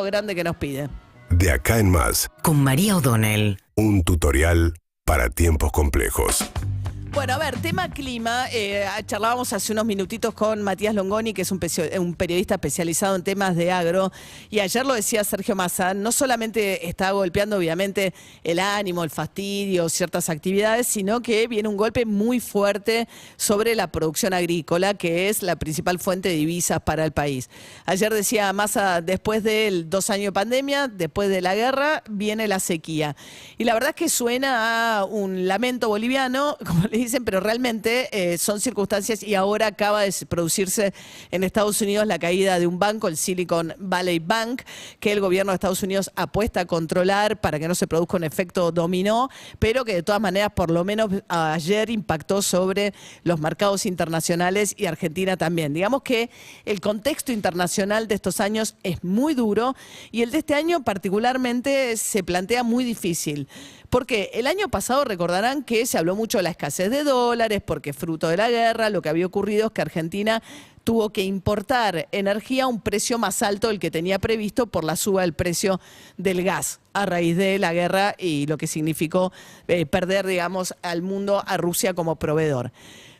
grande que nos pide. De acá en más, Con María O'Donnell. un tutorial para tiempos complejos. Bueno, a ver, tema clima. Charlábamos hace unos minutitos con Matías Longoni, que es un periodista especializado en temas de agro. Y ayer lo decía Sergio Massa, no solamente está golpeando obviamente el ánimo, el fastidio, ciertas actividades, sino que viene un golpe muy fuerte sobre la producción agrícola, que es la principal fuente de divisas para el país. Ayer decía Massa, después de 2 años de pandemia, después de la guerra, viene la sequía. Y la verdad es que suena a un lamento boliviano, como le dicen, pero realmente son circunstancias, y ahora acaba de producirse en Estados Unidos la caída de un banco, el Silicon Valley Bank, que el gobierno de Estados Unidos apuesta a controlar para que no se produzca un efecto dominó, pero que de todas maneras por lo menos ayer impactó sobre los mercados internacionales y Argentina también. Digamos que el contexto internacional de estos años es muy duro y el de este año particularmente se plantea muy difícil. Porque el año pasado recordarán que se habló mucho de la escasez de dólares, porque fruto de la guerra lo que había ocurrido es que Argentina tuvo que importar energía a un precio más alto del que tenía previsto por la suba del precio del gas a raíz de la guerra y lo que significó perder, digamos, al mundo, a Rusia como proveedor.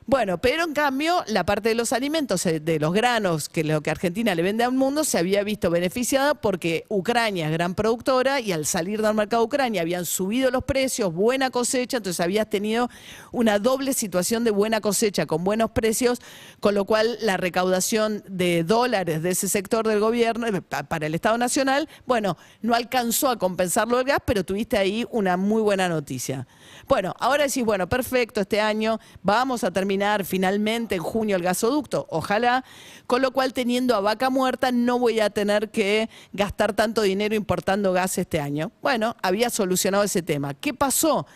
Bueno, pero en cambio la parte de los alimentos, de los granos, que es lo que Argentina le vende al mundo, se había visto beneficiada porque Ucrania es gran productora y al salir del mercado de Ucrania habían subido los precios, buena cosecha, entonces habías tenido una doble situación de buena cosecha con buenos precios, con lo cual la recaudación de dólares de ese sector del gobierno para el Estado Nacional, bueno, no alcanzó a compensarlo el gas, pero tuviste ahí una muy buena noticia. Bueno, ahora decís, bueno, perfecto, este año vamos a terminar finalmente en junio el gasoducto, ojalá, con lo cual teniendo a vaca muerta no voy a tener que gastar tanto dinero importando gas este año. Bueno, había solucionado ese tema. ¿Qué pasó?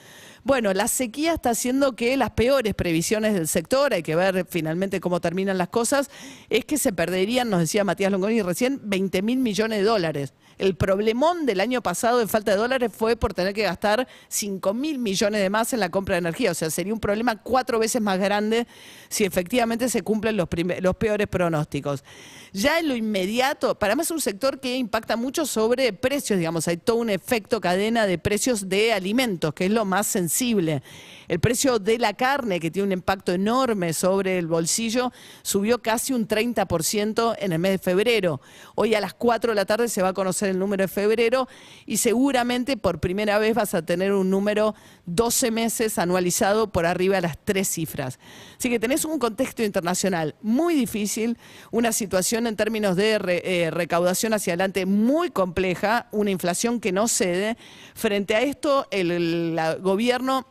Bueno, la sequía está haciendo que las peores previsiones del sector, hay que ver finalmente cómo terminan las cosas, es que se perderían, nos decía Matías Longoni recién, 20.000 millones de dólares. El problemón del año pasado de falta de dólares fue por tener que gastar 5.000 millones de más en la compra de energía. O sea, sería un problema 4 veces más grande si efectivamente se cumplen los peores pronósticos. Ya en lo inmediato, para más es un sector que impacta mucho sobre precios, digamos, hay todo un efecto cadena de precios de alimentos, que es lo más sensible. El precio de la carne, que tiene un impacto enorme sobre el bolsillo, subió casi un 30% en el mes de febrero. Hoy a las 4 de la tarde se va a conocer el número de febrero y seguramente por primera vez vas a tener un número 12 meses anualizado por arriba de las 3 cifras. Así que tenés un contexto internacional muy difícil, una situación en términos de recaudación hacia adelante muy compleja, una inflación que no cede. Frente a esto, el gobierno...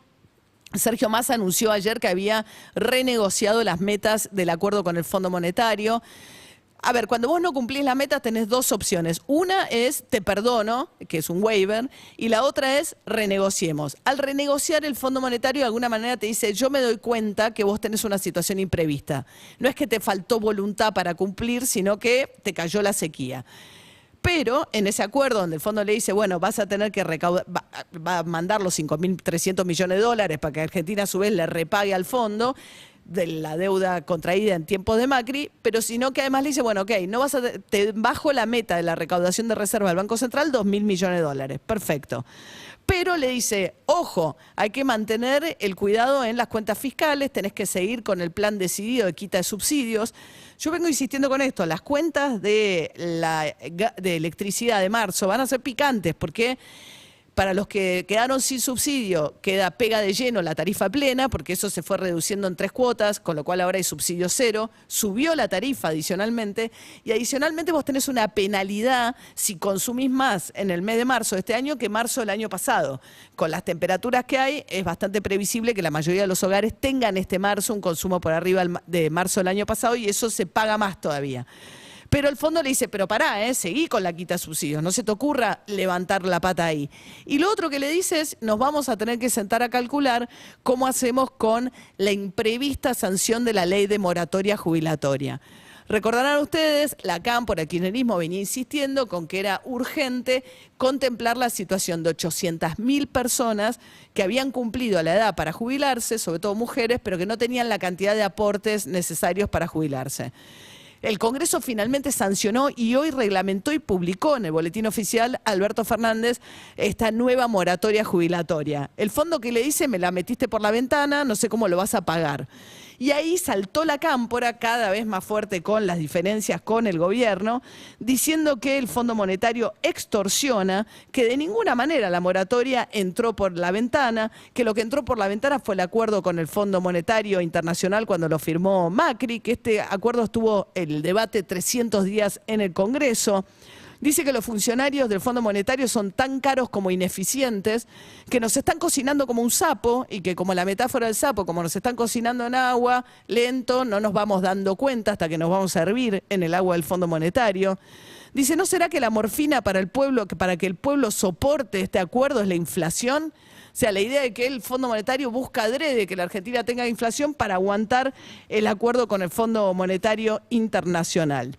Sergio Massa anunció ayer que había renegociado las metas del acuerdo con el Fondo Monetario. A ver, cuando vos no cumplís las metas tenés 2 opciones. Una es te perdono, que es un waiver, y la otra es renegociemos. Al renegociar el Fondo Monetario de alguna manera te dice yo me doy cuenta que vos tenés una situación imprevista. No es que te faltó voluntad para cumplir, sino que te cayó la sequía. Pero en ese acuerdo donde el fondo le dice, bueno, vas a tener que recaudar, va a mandar los 5.300 millones de dólares para que Argentina a su vez le repague al fondo de la deuda contraída en tiempos de Macri, pero sino que además le dice, bueno, ok, no vas a te bajo la meta de la recaudación de reserva del Banco Central, 2.000 millones de dólares. Perfecto. Pero le dice, ojo, hay que mantener el cuidado en las cuentas fiscales, tenés que seguir con el plan decidido de quita de subsidios. Yo vengo insistiendo con esto, las cuentas de electricidad de marzo van a ser picantes porque para los que quedaron sin subsidio pega de lleno la tarifa plena porque eso se fue reduciendo en 3 cuotas, con lo cual ahora hay subsidio cero, subió la tarifa adicionalmente y adicionalmente vos tenés una penalidad si consumís más en el mes de marzo de este año que marzo del año pasado. Con las temperaturas que hay es bastante previsible que la mayoría de los hogares tengan este marzo un consumo por arriba de marzo del año pasado y eso se paga más todavía. Pero el fondo le dice, pero pará, seguí con la quita de subsidios, no se te ocurra levantar la pata ahí. Y lo otro que le dice es, nos vamos a tener que sentar a calcular cómo hacemos con la imprevista sanción de la ley de moratoria jubilatoria. Recordarán ustedes, la CAM por el kirchnerismo venía insistiendo con que era urgente contemplar la situación de 800.000 personas que habían cumplido la edad para jubilarse, sobre todo mujeres, pero que no tenían la cantidad de aportes necesarios para jubilarse. El Congreso finalmente sancionó y hoy reglamentó y publicó en el boletín oficial Alberto Fernández esta nueva moratoria jubilatoria. El fondo que le dice, me la metiste por la ventana, no sé cómo lo vas a pagar. Y ahí saltó la cámpora, cada vez más fuerte con las diferencias con el gobierno, diciendo que el Fondo Monetario extorsiona, que de ninguna manera la moratoria entró por la ventana, que lo que entró por la ventana fue el acuerdo con el Fondo Monetario Internacional cuando lo firmó Macri, que este acuerdo estuvo el debate 300 días en el Congreso. Dice que los funcionarios del Fondo Monetario son tan caros como ineficientes, que nos están cocinando como un sapo y que como la metáfora del sapo, como nos están cocinando en agua, lento, no nos vamos dando cuenta hasta que nos vamos a hervir en el agua del Fondo Monetario. Dice, ¿no será que la morfina para el pueblo, que para que el pueblo soporte este acuerdo es la inflación? O sea, la idea de que el Fondo Monetario busca adrede que la Argentina tenga inflación para aguantar el acuerdo con el Fondo Monetario Internacional.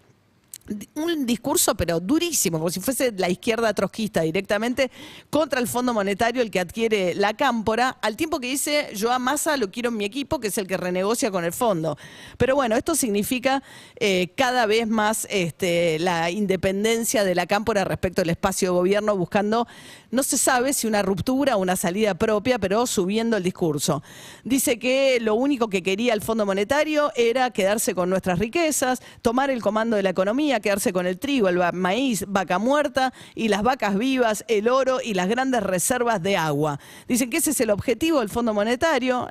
Un discurso pero durísimo, como si fuese la izquierda trotskista directamente contra el Fondo Monetario, el que adquiere la cámpora, al tiempo que dice, yo a Massa lo quiero en mi equipo, que es el que renegocia con el fondo. Pero bueno, esto significa cada vez más la independencia de la cámpora respecto al espacio de gobierno, buscando, no se sabe si una ruptura o una salida propia, pero subiendo el discurso. Dice que lo único que quería el Fondo Monetario era quedarse con nuestras riquezas, tomar el comando de la economía, quedarse con el trigo, el maíz, vaca muerta y las vacas vivas, el oro y las grandes reservas de agua. Dicen que ese es el objetivo del Fondo Monetario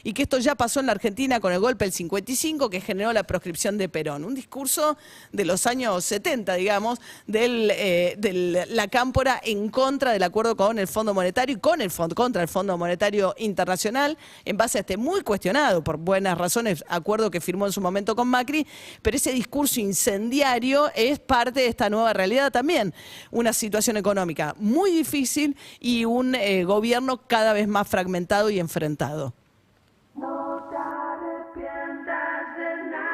y que esto ya pasó en la Argentina con el golpe del 55 que generó la proscripción de Perón. Un discurso de los años 70, digamos, de la cámpora en contra del acuerdo con el Fondo Monetario y contra el Fondo Monetario Internacional, en base a este muy cuestionado, por buenas razones, acuerdo que firmó en su momento con Macri, pero ese discurso incendiario es parte de esta nueva realidad también. Una situación económica muy difícil y un gobierno cada vez más fragmentado y enfrentado. No te arrepientas de nada.